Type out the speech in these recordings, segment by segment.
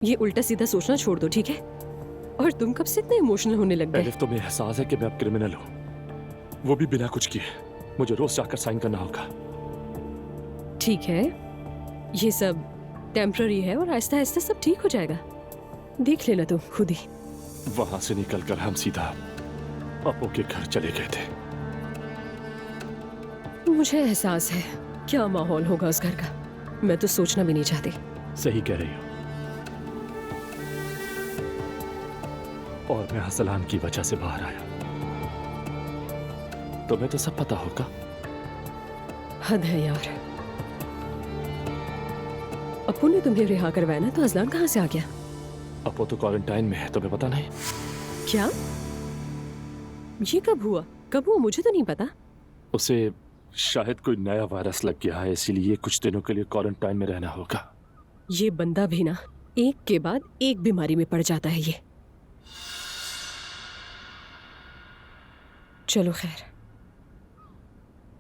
ये उल्टा सीधा सोचना छोड़ दो, ठीक है? और तुम कब से इतने इमोशनल होने लग गए? एलिफ, तुम्हें एहसास है कि मैं अब क्रिमिनल हूँ, वो भी बिना कुछ किए। मुझे रोज जाकर साइन करना होगा। ठीक है, ये सब टेम्पररी है और आहिस्ता आहिस्ता सब ठीक हो जाएगा। देख लेना तुम खुद ही। वहां से निकलकर हम सीधा अपो के घर चले गए थे। मुझे एहसास है क्या माहौल होगा उस घर का, मैं तो सोचना भी नहीं चाहती। सही कह रही हो। और मैं असलान की वजह से बाहर आया। तुम्हें तो सब पता होगा। हद है यार। अपू ने तुम्हें रिहा करवाया ना, तो अजलान कहाँ से आ गया? अपो तो क्वारंटाइन में है, तुम्हें पता नहीं? क्या? ये कब हुआ? कब हुआ? मुझे तो नहीं पता। उसे शायद कोई नया वायरस लग गया है, इसीलिए कुछ दिनों के लिए क्वारंटाइन में रहना होगा। ये बंदा भी ना एक के बाद एक बीमारी में पड़ जाता है ये। चलो खैर,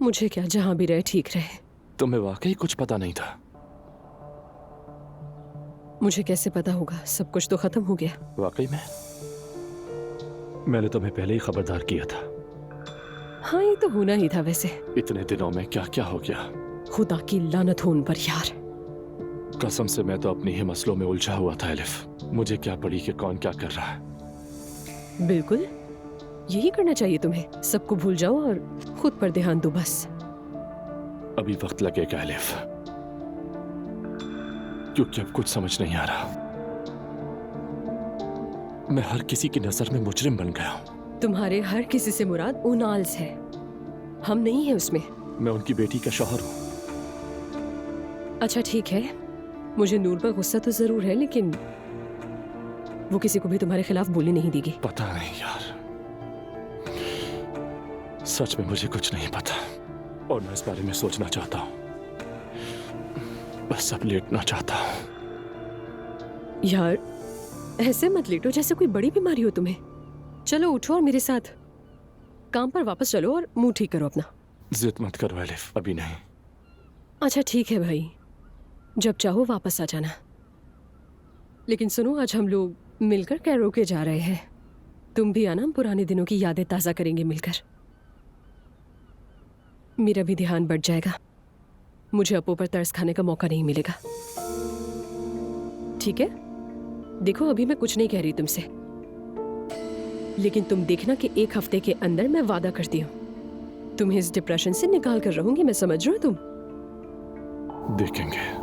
मुझे क्या, जहां भी रहे ठीक रहे। तुम्हें वाकई कुछ पता नहीं था? मुझे कैसे पता होगा? सब कुछ तो खत्म हो गया। वाकई में? मैंने तुम्हें पहले ही खबरदार किया था। हाँ, ये तो होना ही था वैसे। इतने दिनों में क्या क्या हो गया। खुदा की लानत हो उन पर यार। कसम से मैं तो अपनी ही मसलों में उलझा हुआ था एलिफ। मुझे क्या पड़ी कि कौन क्या कर रहा है। बिल्कुल यही करना चाहिए तुम्हें। सबको भूल जाओ और खुद पर ध्यान दो बस। अभी वक्त लगेगा एलिफ, क्योंकि अब कुछ समझ नहीं आ रहा। मैं हर किसी की नजर में मुजरिम बन गया हूं। तुम्हारे हर किसी से मुराद उनाल्स है, हम नहीं है उसमें। मैं उनकी बेटी का शौहर हूं। अच्छा ठीक है, मुझे नूर पर गुस्सा तो जरूर है, लेकिन वो किसी को भी तुम्हारे खिलाफ बोली नहीं देगी। पता नहीं यार, सच में मुझे कुछ नहीं पता और मैं इस बारे में सोचना चाहता हूं। बस अब लेटना चाहता हूं। यार ऐसे मत लेटो जैसे कोई बड़ी बीमारी हो तुम्हें। चलो उठो और मेरे साथ काम पर वापस चलो और मुंह ठीक करो अपना। जिद मत करो एलिफ, अभी नहीं। अच्छा ठीक है भाई, जब चाहो वापस आ जाना। लेकिन सुनो, आज हम लोग मिलकर कैरोके जा रहे हैं। तुम भी आना, हम पुराने दिनों की यादें ताज़ा करेंगे मिलकर। मेरा भी ध्यान बढ़ जाएगा, मुझे अपो पर तरस खाने का मौका नहीं मिलेगा। ठीक है? देखो अभी मैं कुछ नहीं कह रही तुमसे, लेकिन तुम देखना कि एक हफ्ते के अंदर मैं वादा करती हूँ तुम्हें इस डिप्रेशन से निकाल कर रहूंगी। मैं समझ रही हूँ तुम? देखेंगे।